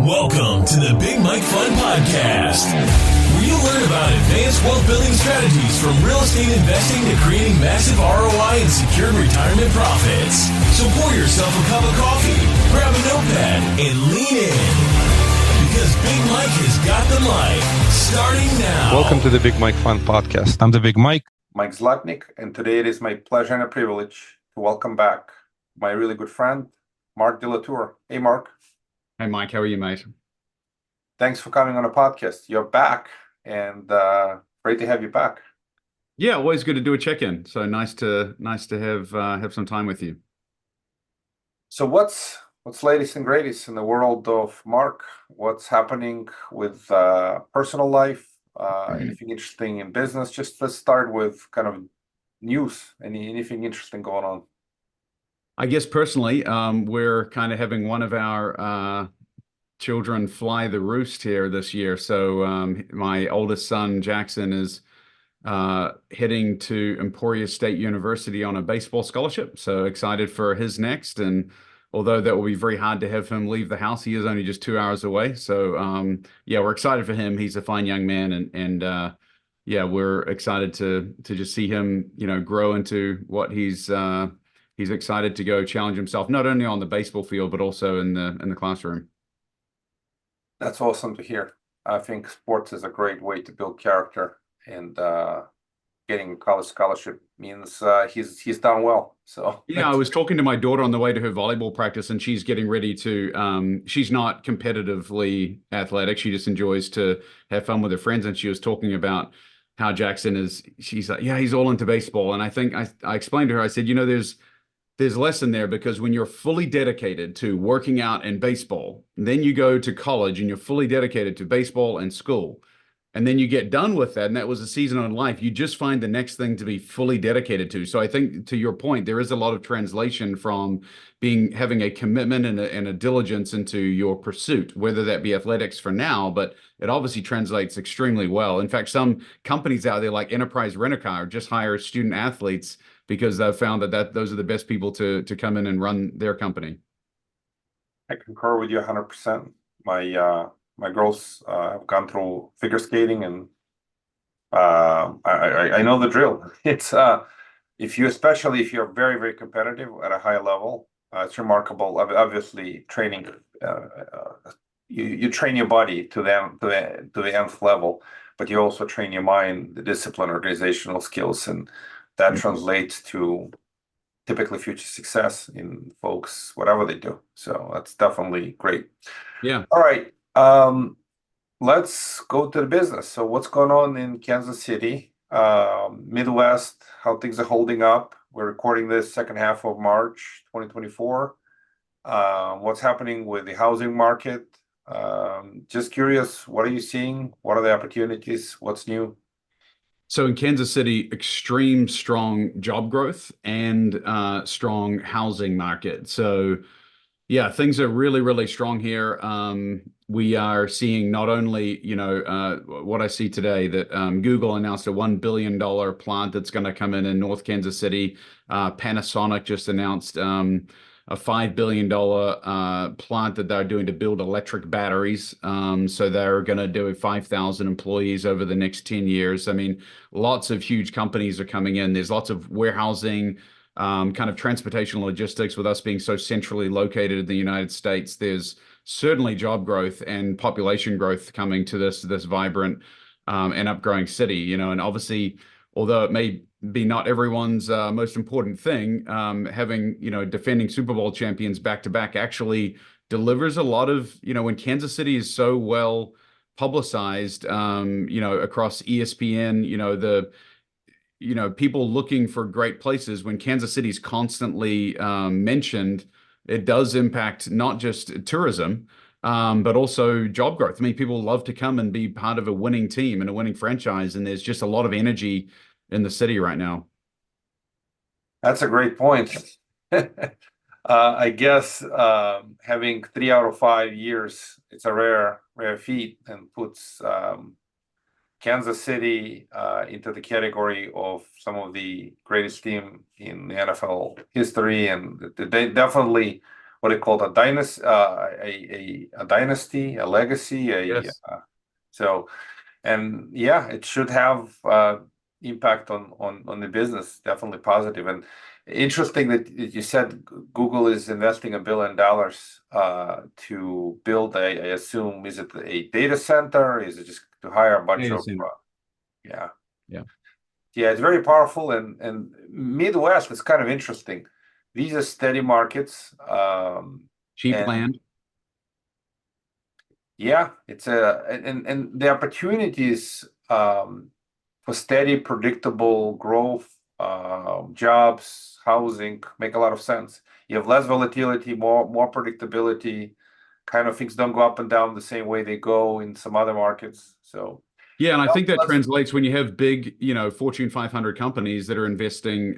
Welcome to the Big Mike Fun Podcast, where you'll learn about advanced wealth building strategies from real estate investing to creating massive ROI and secured retirement profits. So pour yourself a cup of coffee, grab a notepad, and lean in, because Big Mike has got the mic, starting now. Welcome to the Big Mike Fun Podcast. I'm the Big Mike. Mike Zlatnik, and today it is my pleasure and a privilege to welcome back my really good friend, Marck De Lautour. Hey, Mark. Hey, Mike. How are you, mate? Thanks for coming on the podcast. You're back, and great to have you back. Yeah, always good to do a check-in. So nice to have some time with you. So what's latest and greatest in the world of Mark? What's happening with personal life? Anything interesting in business? Just let's start with kind of news. Anything interesting going on? I guess personally, we're kind of having one of our children fly the roost here this year. So my oldest son, Jackson, is heading to Emporia State University on a baseball scholarship. So excited for his next. And although that will be very hard to have him leave the house, he is only just 2 hours away. So yeah, we're excited for him. He's a fine young man, and yeah, we're excited to just see him, grow into what he's excited to go challenge himself, not only on the baseball field, but also in the classroom. That's awesome to hear. I think sports is a great way to build character, and getting a college scholarship means he's done well. So yeah, I was talking to my daughter on the way to her volleyball practice, and she's getting ready to. She's not competitively athletic; she just enjoys to have fun with her friends. And she was talking about how Jackson is. She's like, yeah, he's all into baseball. And I think I explained to her. I said, there's a lesson there, because when you're fully dedicated to working out and baseball, then you go to college and you're fully dedicated to baseball and school, and then you get done with that, and that was a season in life, you just find the next thing to be fully dedicated to. So I think, to your point, there is a lot of translation from having a commitment and a diligence into your pursuit, whether that be athletics for now, but it obviously translates extremely well. In fact, some companies out there like Enterprise Rent-A-Car just hire student athletes because they've found that those are the best people to come in and run their company. I concur with you 100%. My girls have gone through figure skating, and I know the drill. It's especially if you're very, very competitive at a high level, it's remarkable. Obviously, training you train your body to the nth level, but you also train your mind, the discipline, organizational skills, and that translates to typically future success in folks, whatever they do. So that's definitely great. Yeah. All right. Let's go to the business. So what's going on in Kansas City, Midwest, how things are holding up? We're recording this second half of March 2024. What's happening with the housing market? Just curious, what are you seeing? What are the opportunities? What's new? So in Kansas City, extreme strong job growth and strong housing market. So yeah, things are really, really strong here. We are seeing not only, what I see today, that Google announced a $1 billion plant that's going to come in North Kansas City. Panasonic just announced a $5 billion plant that they're doing to build electric batteries. So they're going to do 5,000 employees over the next 10 years. I mean, lots of huge companies are coming in. There's lots of warehousing, kind of transportation logistics. With us being so centrally located in the United States, there's certainly job growth and population growth coming to this vibrant and upgrowing city. And obviously, although it may be not everyone's most important thing, having defending Super Bowl champions back to back actually delivers a lot of, when Kansas City is so well publicized, across ESPN, people looking for great places. When Kansas City's constantly mentioned, it does impact not just tourism, but also job growth. I mean, people love to come and be part of a winning team and a winning franchise, and there's just a lot of energy in the city right now. That's a great point. I guess having 3 out of 5 years, it's a rare feat, and puts Kansas City into the category of some of the greatest team in the NFL history, and they definitely what they call a dynasty, a dynasty, a legacy, Yes. So, and yeah, it should have impact on the business, definitely positive. And interesting that you said Google is investing $1 billion to build I assume, is it a data center? Is it just to hire a bunch Data of center. yeah. Yeah. Yeah, it's very powerful, and Midwest is kind of interesting. These are steady markets, Cheap and land. yeah, it's and the opportunities for steady, predictable growth, jobs, housing make a lot of sense. You have less volatility, more predictability. Kind of things don't go up and down the same way they go in some other markets. So Yeah, and I think that let's translates when you have big, Fortune 500 companies that are investing,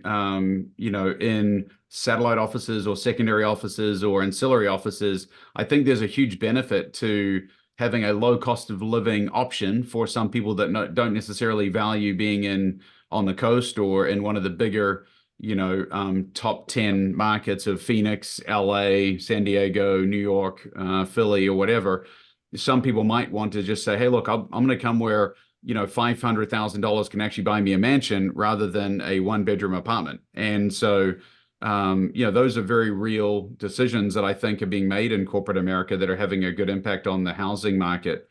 in satellite offices or secondary offices or ancillary offices. I think there's a huge benefit to having a low cost of living option for some people that don't necessarily value being on the coast or in one of the bigger, top 10 markets of Phoenix, LA, San Diego, New York, Philly, or whatever. Some people might want to just say, hey, look, I'm going to come where, $500,000 can actually buy me a mansion rather than a one-bedroom apartment. And so, those are very real decisions that I think are being made in corporate America that are having a good impact on the housing market.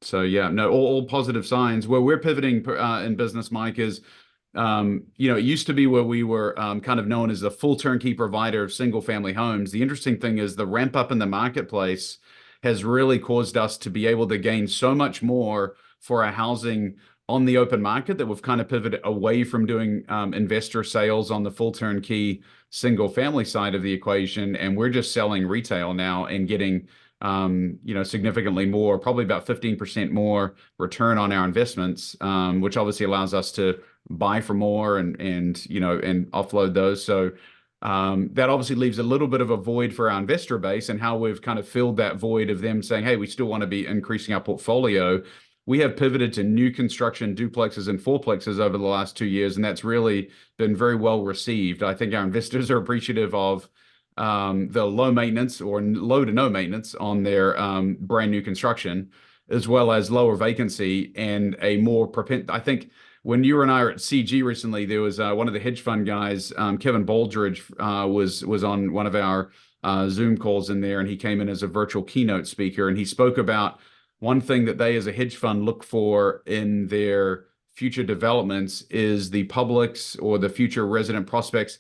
So yeah, no, all positive signs. Where we're pivoting in business, Mike, is it used to be where we were kind of known as the full turnkey provider of single family homes. The interesting thing is the ramp up in the marketplace has really caused us to be able to gain so much more for our housing on the open market that we've kind of pivoted away from doing investor sales on the full turnkey single family side of the equation. And we're just selling retail now and getting significantly more, probably about 15% more return on our investments, which obviously allows us to buy for more and offload those. So that obviously leaves a little bit of a void for our investor base, and how we've kind of filled that void of them saying, hey, we still want to be increasing our portfolio. We have pivoted to new construction duplexes and fourplexes over the last 2 years, and that's really been very well received. I think our investors are appreciative of the low maintenance or low to no maintenance on their brand new construction, as well as lower vacancy and a more I think when you and I were at CG recently, there was one of the hedge fund guys, Kevin Baldridge, was on one of our Zoom calls in there, and he came in as a virtual keynote speaker, and he spoke about one thing that they as a hedge fund look for in their future developments is the public's or the future resident prospects'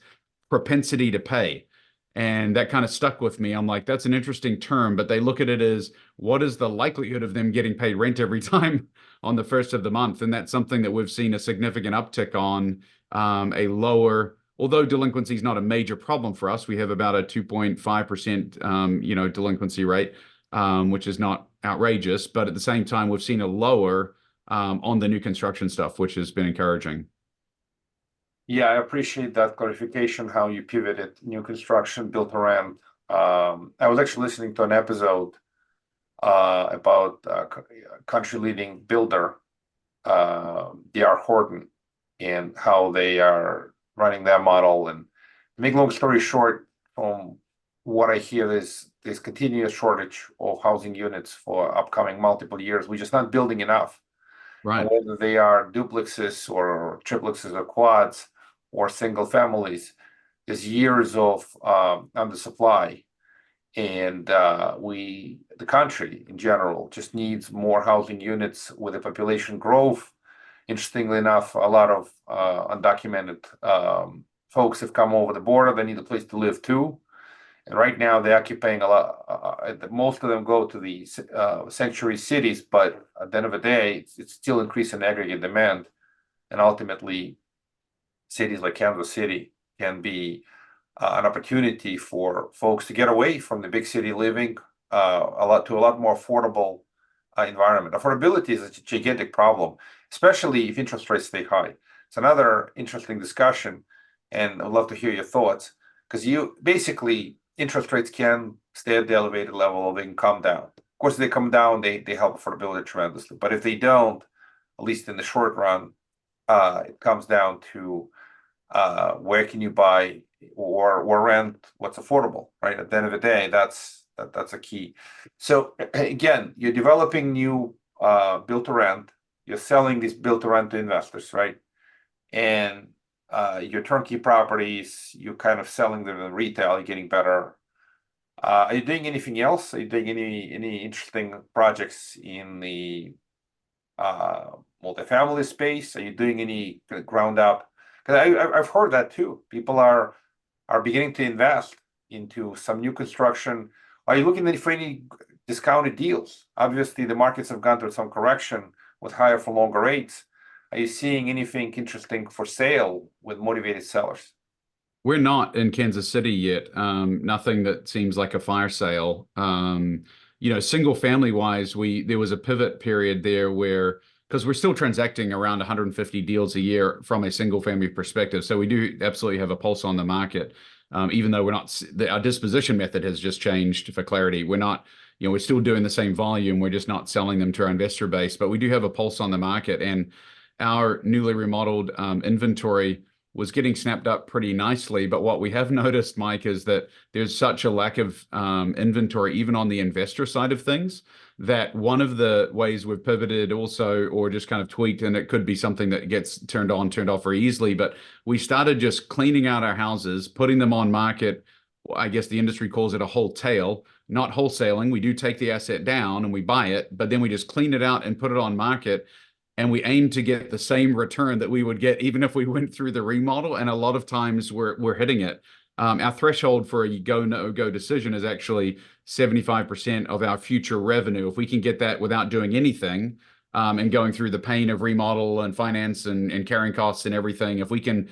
propensity to pay. And that kind of stuck with me. I'm like, that's an interesting term, but they look at it as what is the likelihood of them getting paid rent every time on the first of the month? And that's something that we've seen a significant uptick on, a lower, although delinquency is not a major problem for us. We have about a 2.5%, delinquency rate, which is not outrageous, but at the same time, we've seen a lower on the new construction stuff, which has been encouraging. Yeah, I appreciate that clarification, how you pivoted new construction built around. I was actually listening to an episode about a country leading builder, D.R. Horton, and how they are running that model. And to make long story short, from what I hear, there's continuous shortage of housing units for upcoming multiple years. We're just not building enough. Right. And whether they are duplexes or triplexes or quads or single families, there's years of undersupply. And the country in general just needs more housing units with the population growth. Interestingly enough, a lot of undocumented folks have come over the border. They need a place to live too. And right now they're occupying a lot. Most of them go to the sanctuary cities, but at the end of the day, it's still increasing aggregate demand. And ultimately, cities like Kansas City can be an opportunity for folks to get away from the big city living a lot more affordable environment. Affordability is a gigantic problem, especially if interest rates stay high. It's another interesting discussion, and I'd love to hear your thoughts, because interest rates can stay at the elevated level or they can come down. Of course, if they come down, they help affordability tremendously. But if they don't, at least in the short run, it comes down to where can you buy or rent what's affordable, right? At the end of the day, that's a key. So again, you're developing new build to rent, you're selling this build to rent to investors, right? And your turnkey properties, you're kind of selling them in retail, you're getting better. Are you doing anything else? Are you doing any interesting projects in the multifamily space? Are you doing any ground up? Because I've heard that too. People are beginning to invest into some new construction. Are you looking for any discounted deals? Obviously, the markets have gone through some correction with higher for longer rates. Are you seeing anything interesting for sale with motivated sellers? We're not in Kansas City yet. Nothing that seems like a fire sale. Single family wise, there was a pivot period there where, because we're still transacting around 150 deals a year from a single family perspective. So we do absolutely have a pulse on the market. Even though our disposition method has just changed for clarity. We're not, we're still doing the same volume. We're just not selling them to our investor base, but we do have a pulse on the market, and our newly remodeled inventory was getting snapped up pretty nicely. But what we have noticed, Mike, is that there's such a lack of inventory, even on the investor side of things, that one of the ways we've pivoted also, or just kind of tweaked, and it could be something that gets turned on, turned off very easily, but we started just cleaning out our houses, putting them on market. I guess the industry calls it a wholesale, not wholesaling. We do take the asset down and we buy it, but then we just clean it out and put it on market. And we aim to get the same return that we would get even if we went through the remodel. And a lot of times we're hitting it. Our threshold for a go, no go decision is actually 75% of our future revenue. If we can get that without doing anything, and going through the pain of remodel and finance and carrying costs and everything, if we can,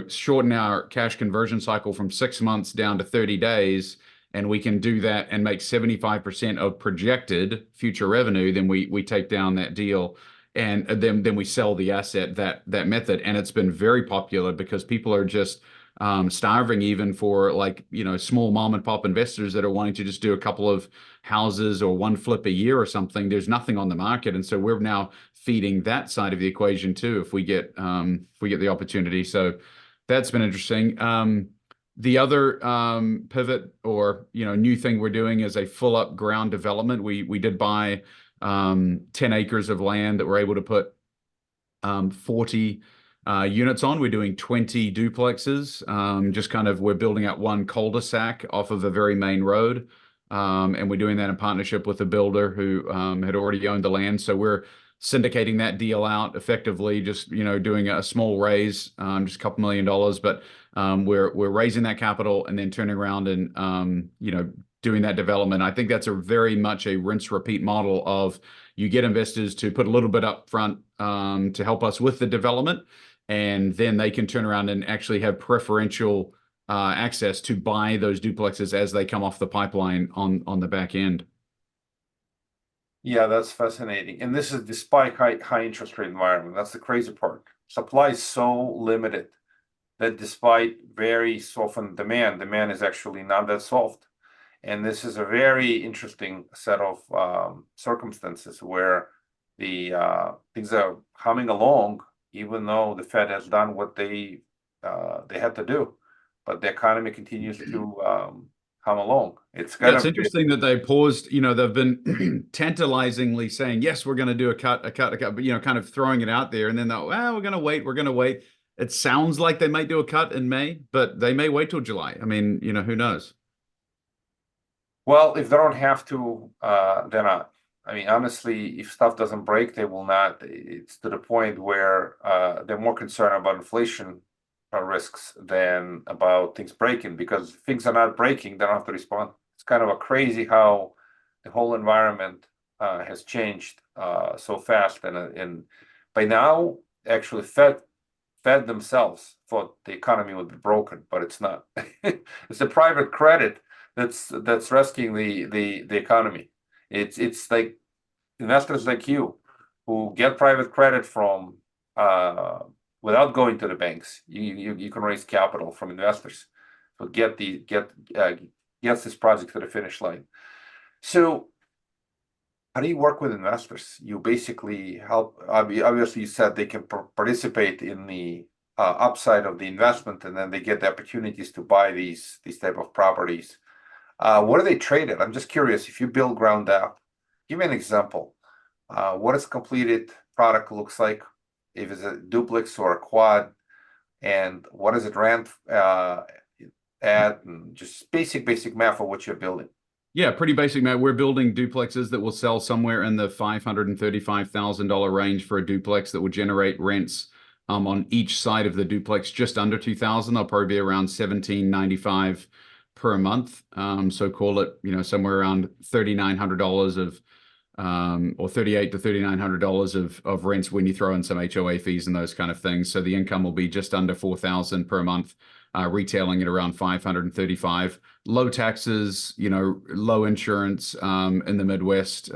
shorten our cash conversion cycle from 6 months down to 30 days, and we can do that and make 75% of projected future revenue, then we take down that deal. And then we sell the asset that method. And it's been very popular because people are just starving even for small mom and pop investors that are wanting to just do a couple of houses or one flip a year or something. There's nothing on the market. And so we're now feeding that side of the equation too, if we get the opportunity. So that's been interesting. The other pivot or new thing we're doing is a full up ground development. We did buy 10 acres of land that we're able to put 40 units on. We're doing 20 duplexes. Just kind of, we're building out one cul-de-sac off of a very main road. And we're doing that in partnership with a builder who had already owned the land. So we're syndicating that deal out effectively, just doing a small raise, just a couple $1 million, but we're raising that capital and then turning around and doing that development. I think that's a very much a rinse repeat model of, you get investors to put a little bit up front to help us with the development, and then they can turn around and actually have preferential access to buy those duplexes as they come off the pipeline on the back end. Yeah, that's fascinating. And this is despite high interest rate environment. That's the crazy part. Supply is so limited that despite very softened demand is actually not that soft. And this is a very interesting set of circumstances where the things are humming along, even though the Fed has done what they had to do, but the economy continues to hum along. It's interesting that they paused. They've been tantalizingly saying, yes, we're going to do a cut, but kind of throwing it out there, and then we're going to wait. It sounds like they might do a cut in May, but they may wait till July. I mean, who knows? Well, if they don't have to, they're not. I mean, honestly, if stuff doesn't break, they will not. It's to the point where they're more concerned about inflation risks than about things breaking, because if things are not breaking, they don't have to respond. It's kind of a crazy how the whole environment has changed so fast. And by now, actually, Fed themselves thought the economy would be broken, but it's not. It's the private credit that's rescuing the economy. It's like investors like you who get private credit from without going to the banks. You can raise capital from investors to get this project to the finish line. So how do you work with investors? You basically help. Obviously, you said they can participate in the upside of the investment, and then they get the opportunities to buy these type of properties. What are they traded? I'm just curious. If you build ground up, give me an example. What its completed product looks like, if it's a duplex or a quad, and what does it rent at, and just basic math of what you're building. Yeah, pretty basic, Matt. We're building duplexes that will sell somewhere in the $535,000 range for a duplex that will generate rents on each side of the duplex just under 2,000. They'll probably be around 1,795 per month. So call it, somewhere around $3,900 of or $3,800 to $3,900 of rents when you throw in some HOA fees and those kind of things. So the income will be just under 4,000 per month, retailing at around 535. Low taxes, low insurance in the Midwest.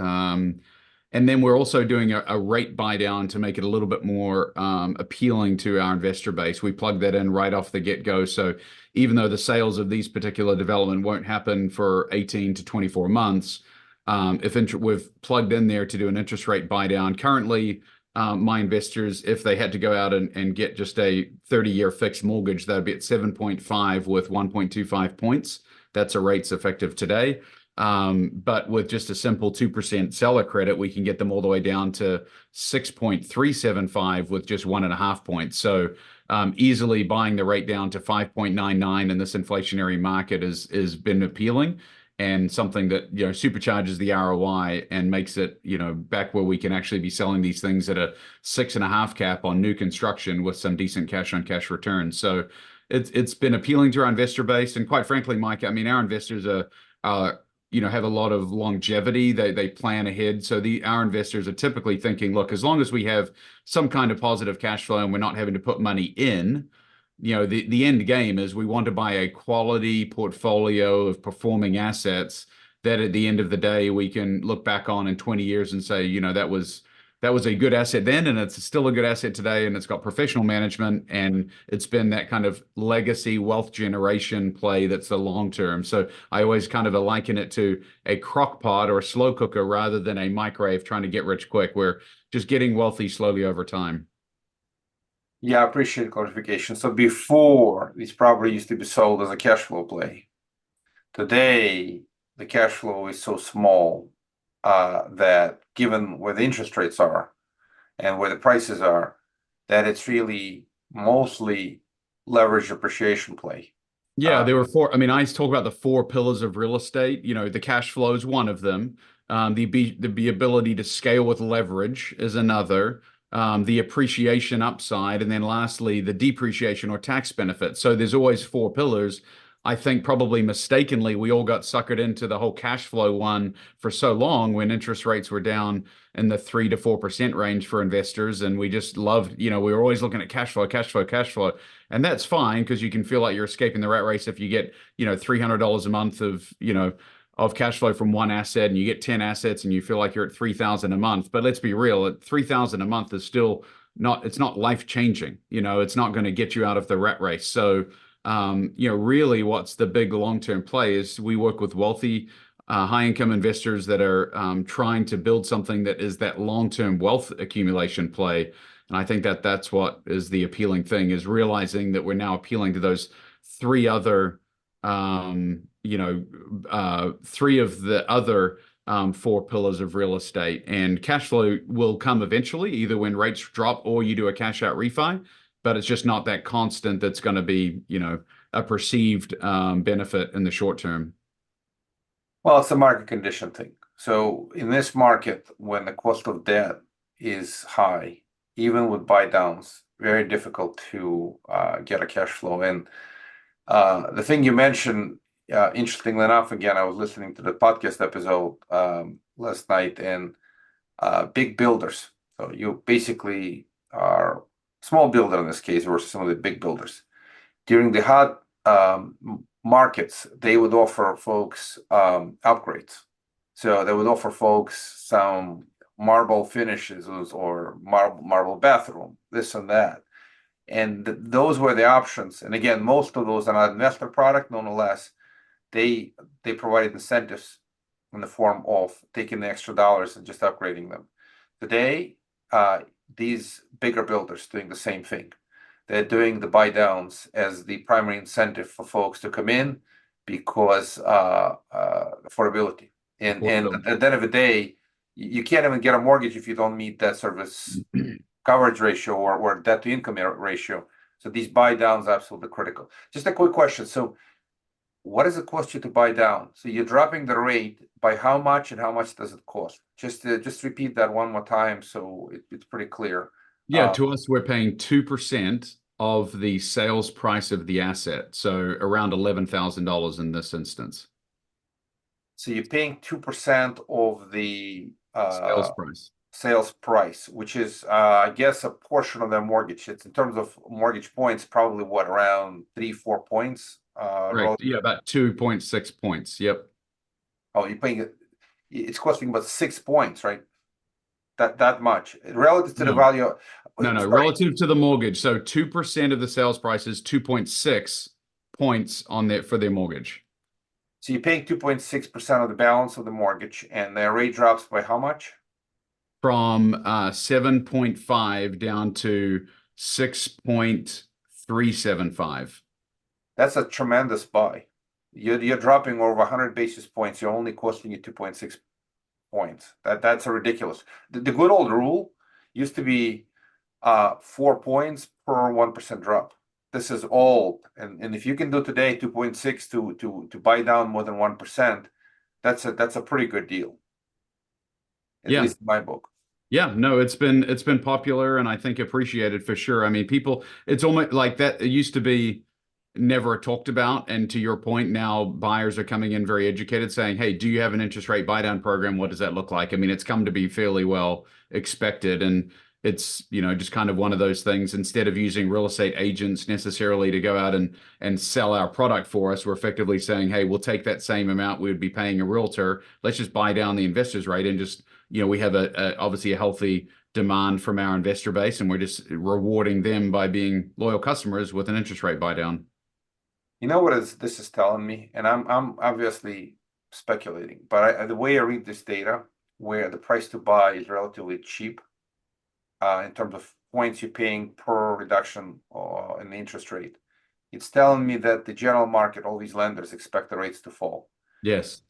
And then we're also doing a rate buy down to make it a little bit more appealing to our investor base. We plug that in right off the get-go. So even though the sales of these particular development won't happen for 18 to 24 months, we've plugged in there to do an interest rate buy down. Currently, my investors, if they had to go out and get just a 30-year fixed mortgage, that'd be at 7.5 with 1.25 points. That's a rates effective today. But with just a simple 2% seller credit, we can get them all the way down to 6.375 with just 1.5 points. So easily buying the rate down to 5.99 in this inflationary market has been appealing, and something that supercharges the ROI and makes it back where we can actually be selling these things at a 6.5 cap on new construction with some decent cash on cash returns. So it's been appealing to our investor base, and quite frankly, Mike, I mean, our investors are have a lot of longevity. They plan ahead. So our investors are typically thinking, look, as long as we have some kind of positive cash flow and we're not having to put money in, the end game is we want to buy a quality portfolio of performing assets that at the end of the day we can look back on in 20 years and say, that was a good asset then, and it's still a good asset today, and it's got professional management, and it's been that kind of legacy wealth generation play that's the long term. So I always kind of liken it to a crock pot or a slow cooker rather than a microwave trying to get rich quick. We're just getting wealthy slowly over time. Yeah, I appreciate the clarification. So before, this property used to be sold as a cash flow play. Today, the cash flow is so small that given where the interest rates are and where the prices are, that it's really mostly leverage appreciation play. Yeah, there were four. I mean, I talk about the four pillars of real estate. The cash flow is one of them. The ability to scale with leverage is another. The appreciation upside, and then lastly, the depreciation or tax benefit. So there's always four pillars. I think probably mistakenly, we all got suckered into the whole cash flow one for so long when interest rates were down in the 3 to 4% range for investors. And we just loved, we were always looking at cash flow, cash flow, cash flow. And that's fine because you can feel like you're escaping the rat race if you get, $300 a month of cash flow from one asset, and you get 10 assets and you feel like you're at 3,000 a month. But let's be real, at 3,000 a month is still it's not life changing. It's not going to get you out of the rat race. So, really what's the big long-term play is we work with wealthy, high-income investors that are trying to build something that is that long-term wealth accumulation play. And I think that's what is the appealing thing, is realizing that we're now appealing to those three other three of the other four pillars of real estate. And cash flow will come eventually, either when rates drop or you do a cash out refi, but it's just not that constant that's going to be, a perceived benefit in the short term. Well, it's a market condition thing. So in this market, when the cost of debt is high, even with buy downs, very difficult to get a cash flow. And the thing you mentioned, interestingly enough, again, I was listening to the podcast episode last night, and big builders. So you basically are small builder in this case versus some of the big builders. During the hot markets, they would offer folks upgrades. So they would offer folks some marble finishes or marble bathroom, this and that. And those were the options. And again, most of those are not investor product, nonetheless. They provided incentives in the form of taking the extra dollars and just upgrading them. Today, these bigger builders doing the same thing. they're doing the buy downs as the primary incentive for folks to come in because affordability. And at the end of the day, you can't even get a mortgage if you don't meet that service coverage ratio or debt to income ratio. So these buy downs are absolutely critical. Just a quick question. So what does it cost you to buy down? So you're dropping the rate by how much, and how much does it cost? Just repeat that one more time so it's pretty clear. Yeah, to us, we're paying 2% of the sales price of the asset. So around $11,000 in this instance. So you're paying 2% of the sales price, which is, I guess, a portion of their mortgage. It's in terms of mortgage points, probably what, around 3-4 points? Right. Yeah, about 2.6 points. Yep. Oh, you're paying it. It's costing about 6 points, right? That much relative to the value. No, relative to the mortgage. So 2% of the sales price is 2.6 points for their mortgage. So you're paying 2.6% of the balance of the mortgage, and the rate drops by how much? From 7.5 down to 6.375. That's a tremendous buy. You're dropping over 100 basis points. You're only costing you 2.6 points. That's a ridiculous. The good old rule used to be 4 points per 1% drop. This is old, and if you can do today 2.6 to buy down more than 1%, that's a pretty good deal. At least in my book. Yeah, no, it's been popular and I think appreciated for sure. I mean, people, it's almost like that. It used to be never talked about, and to your point, now buyers are coming in very educated, saying, "Hey, do you have an interest rate buy down program? What does that look like?" I mean, it's come to be fairly well expected, and it's just kind of one of those things. Instead of using real estate agents necessarily to go out and sell our product for us, we're effectively saying, "Hey, we'll take that same amount we would be paying a realtor. Let's just buy down the investor's rate and just." We have obviously a healthy demand from our investor base, and we're just rewarding them by being loyal customers with an interest rate buy down. You know what this is telling me, and I'm obviously speculating, but the way I read this data, where the price to buy is relatively cheap, in terms of points you're paying per reduction in the interest rate, it's telling me that the general market, all these lenders expect the rates to fall. Yes.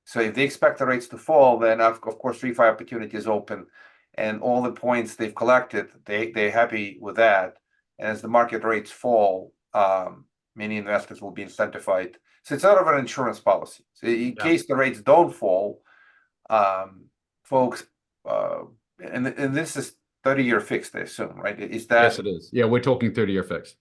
So if they expect the rates to fall, then of course refi opportunity is open, and all the points they've collected, they're happy with that. And as the market rates fall, many investors will be incentivized. So it's sort of an insurance policy. So in case the rates don't fall, folks, and this is 30-year fixed, I assume, right? Is that? Yes, it is. Yeah, we're talking 30-year fixed.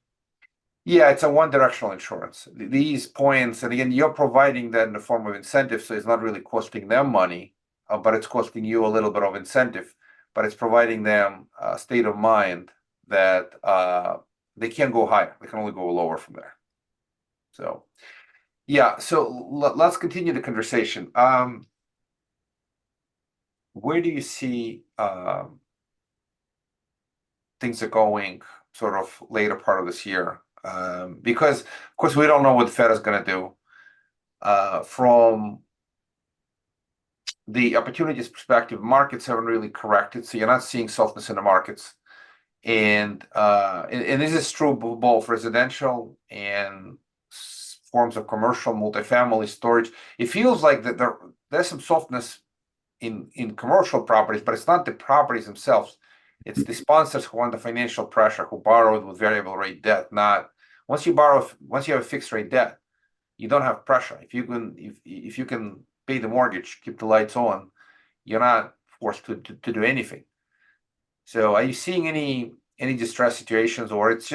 Yeah, it's a one-directional insurance. These points, and again, you're providing that in the form of incentive, so it's not really costing them money, but it's costing you a little bit of incentive. But it's providing them a state of mind that they can't go higher; they can only go lower from there. So, yeah. So let's continue the conversation. Where do you see things are going, sort of later part of this year? Because of course we don't know what the Fed is going to do. From the opportunities perspective, markets haven't really corrected, so you're not seeing softness in the markets. And this is true of both residential and forms of commercial, multifamily storage. It feels like that there's some softness in commercial properties, but it's not the properties themselves. It's the sponsors who are under financial pressure, who borrowed with variable rate debt. Not once you have a fixed rate debt, you don't have pressure. If you can pay the mortgage, keep the lights on, you're not forced to do anything. So are you seeing any distress situations, or it's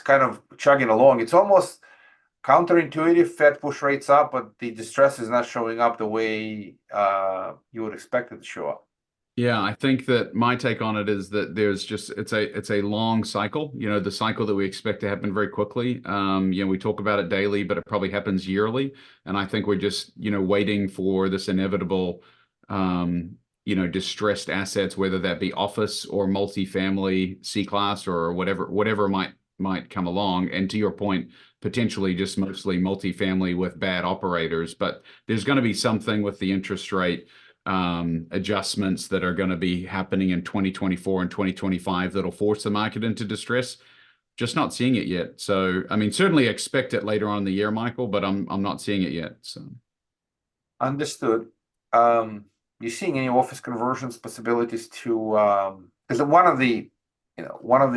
kind of chugging along? It's almost counterintuitive. Fed push rates up, but the distress is not showing up the way you would expect it to show up. Yeah, I think that my take on it is that it's a long cycle. The cycle that we expect to happen very quickly. We talk about it daily, but it probably happens yearly. And I think we're just waiting for this inevitable distressed assets, whether that be office or multifamily, C-class, or whatever might come along. And to your point, potentially just mostly multifamily with bad operators. But there's going to be something with the interest rate adjustments that are going to be happening in 2024 and 2025 that'll force the market into distress. just not seeing it yet. So, I mean, certainly expect it later on in the year, Michael, but I'm not seeing it yet. So, Understood. You seeing any office conversions possibilities to, because one of the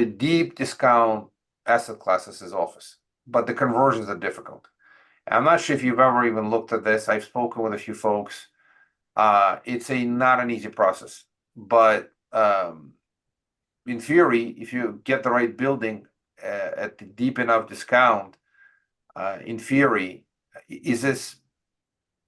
deep discount asset classes is office, but the conversions are difficult. I'm not sure if you've ever even looked at this. I've spoken with a few folks. It's not an easy process, but in theory, if you get the right building at the deep enough discount, in theory, is this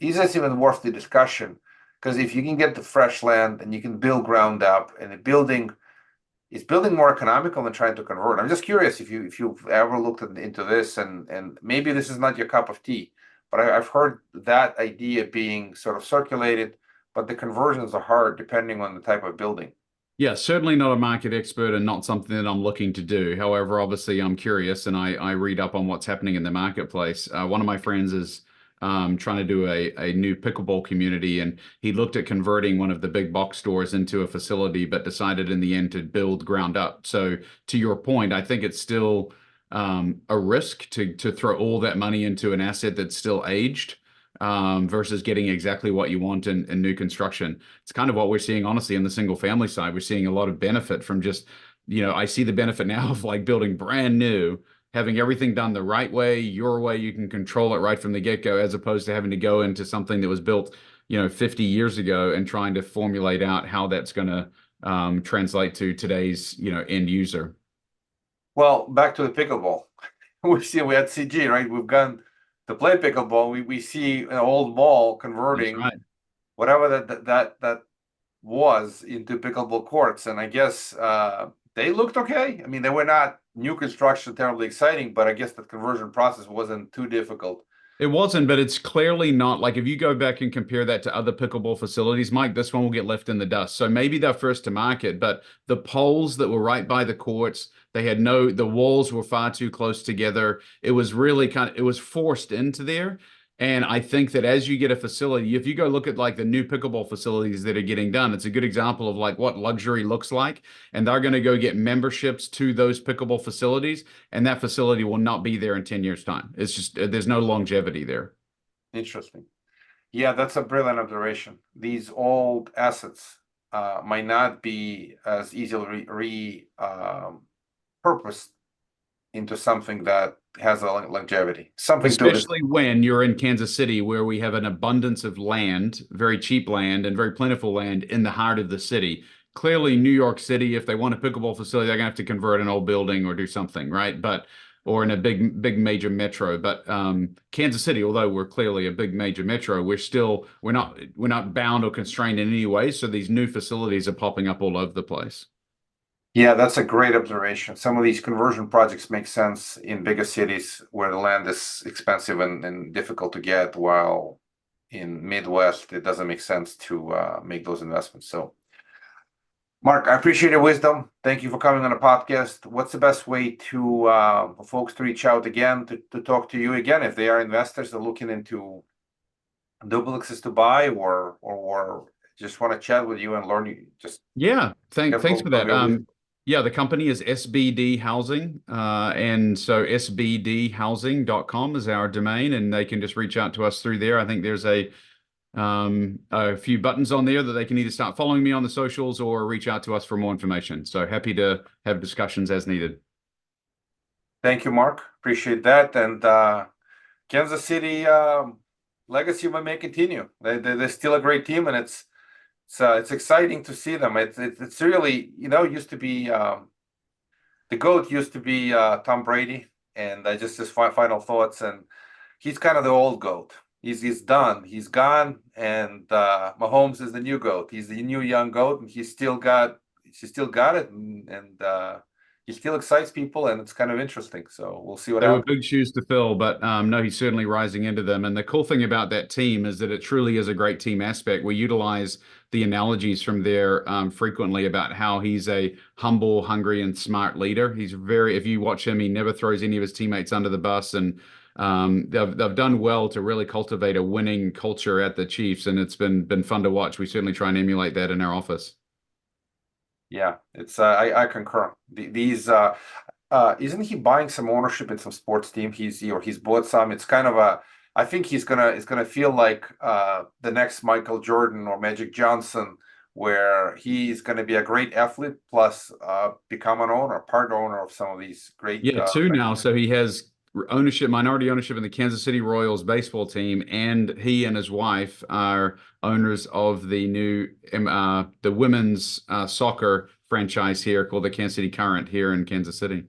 even worth the discussion? Because if you can get the fresh land and you can build ground up, and is building more economical than trying to convert? I'm just curious if you've ever looked into this, and maybe this is not your cup of tea, but I've heard that idea being sort of circulated, but the conversions are hard depending on the type of building. yeah, certainly not a market expert and not something that I'm looking to do. However, obviously I'm curious and I read up on what's happening in the marketplace. One of my friends is trying to do a new pickleball community, and he looked at converting one of the big box stores into a facility, but decided in the end to build ground up. So to your point, I think it's still a risk to throw all that money into an asset that's still aged. Versus getting exactly what you want in new construction. It's kind of what we're seeing, honestly, in the single family side. We're seeing a lot of benefit from just, I see the benefit now of like building brand new, having everything done the right way, your way. You can control it right from the get-go, as opposed to having to go into something that was built, 50 years ago and trying to formulate out how that's going to translate to today's, end user. Well, back to the pickleball. We had CG, right? We've gone to play pickleball. We see an old ball converting That's right. whatever that was into pickleball courts, and I guess they looked okay. I mean, they were not new construction terribly exciting, but I guess the conversion process wasn't too difficult. It wasn't, but it's clearly not like if you go back and compare that to other pickleball facilities, Mike, this one will get left in the dust. So maybe they're first to market, but the poles that were right by the courts, the walls were far too close together. It was really it was forced into there. And I think that as you get a facility, if you go look at like the new pickleball facilities that are getting done, it's a good example of like what luxury looks like. And they're going to go get memberships to those pickleball facilities, and that facility will not be there in 10 years' time. It's just, there's no longevity there. Interesting. Yeah, that's a brilliant observation. These old assets might not be as easily purposed into something that has a longevity. Especially when you're in Kansas City, where we have an abundance of land, very cheap land and very plentiful land in the heart of the city. Clearly, New York City, if they want a pickleball facility, they're gonna have to convert an old building or do something, right? Or in a big major metro. But Kansas City, although we're clearly a big major metro, we're not bound or constrained in any way. So these new facilities are popping up all over the place. Yeah, that's a great observation. Some of these conversion projects make sense in bigger cities where the land is expensive and difficult to get, while in Midwest, it doesn't make sense to make those investments. So, Mark, I appreciate your wisdom. Thank you for coming on the podcast. What's the best way for folks to reach out again, to talk to you again, if they are investors that are looking into duplexes to buy, or just want to chat with you and learn? Yeah, thanks for that. Yeah, the company is SBD Housing. And so sbdhousing.com is our domain, and they can just reach out to us through there. I think there's a few buttons on there that they can either start following me on the socials or reach out to us for more information. So happy to have discussions as needed. Thank you, Mark. Appreciate that. And Kansas City legacy may continue. They're still a great team, and it's exciting to see them. It's really, used to be the GOAT used to be Tom Brady, and just his final thoughts. And he's kind of the old GOAT. He's done. He's gone, and Mahomes is the new GOAT. He's the new young GOAT, and he's still got it, and he still excites people, and it's kind of interesting. So we'll see what happens. They were big shoes to fill, but no, he's certainly rising into them. And the cool thing about that team is that it truly is a great team aspect. We utilize the analogies from there frequently about how he's a humble, hungry, and smart leader. If you watch him, he never throws any of his teammates under the bus, and they've done well to really cultivate a winning culture at the Chiefs, and it's been fun to watch. We certainly try and emulate that in our office. Yeah, it's I concur. isn't he buying some ownership in some sports team? He's bought some. It's kind of a. I think it's gonna feel like the next Michael Jordan or Magic Johnson, where he's gonna be a great athlete plus become an owner, part owner of some of these great. Yeah, two now. So he has minority ownership in the Kansas City Royals baseball team, and he and his wife are owners of the new the women's soccer franchise here called the Kansas City Current here in Kansas City.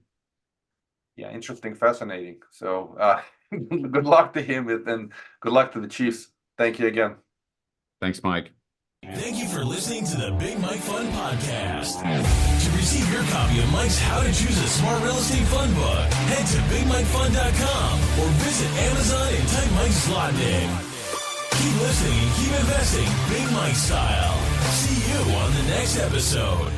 Yeah, interesting, fascinating. So good luck to him and good luck to the Chiefs. Thank you again. Thanks, Mike. Thank you for listening to the Big Mike Fund Podcast. To receive your copy of Mike's How to Choose a Smart Real Estate Fund book, head to BigMikeFund.com or visit Amazon and type Mike's slot name. Keep listening and keep investing Big Mike style. See you on the next episode.